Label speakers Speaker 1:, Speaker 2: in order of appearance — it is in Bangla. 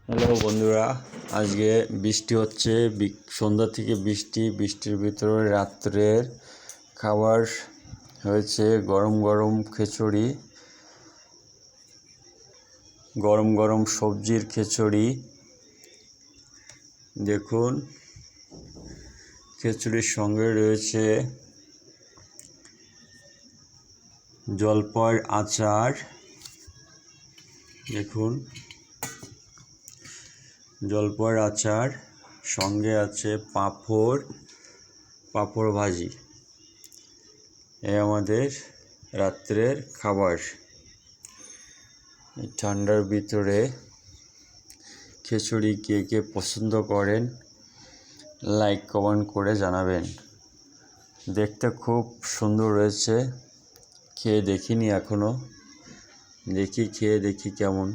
Speaker 1: হ্যালো বন্ধুরা, আজকে বৃষ্টি হচ্ছে। সন্ধ্যা থেকে বৃষ্টির ভিতরে রাত্রের খাবার হয়েছে গরম গরম খিচুড়ি, গরম গরম সবজির খিচুড়ি। দেখুন, খিচুড়ির সঙ্গে রয়েছে জলপাইয়ের আচার। দেখুন, জলপাইয়ের আচার, সঙ্গে আছে পাঁপড় ভাজি। আমাদের রাত্রের খাবার। এই ঠান্ডার ভিতরে খিচুড়ি কে কে পছন্দ করেন, লাইক কমেন্ট করে জানাবেন। দেখতে খুব সুন্দর রয়েছে। খেয়ে দেখিনি এখনো, খেয়ে দেখি কেমন।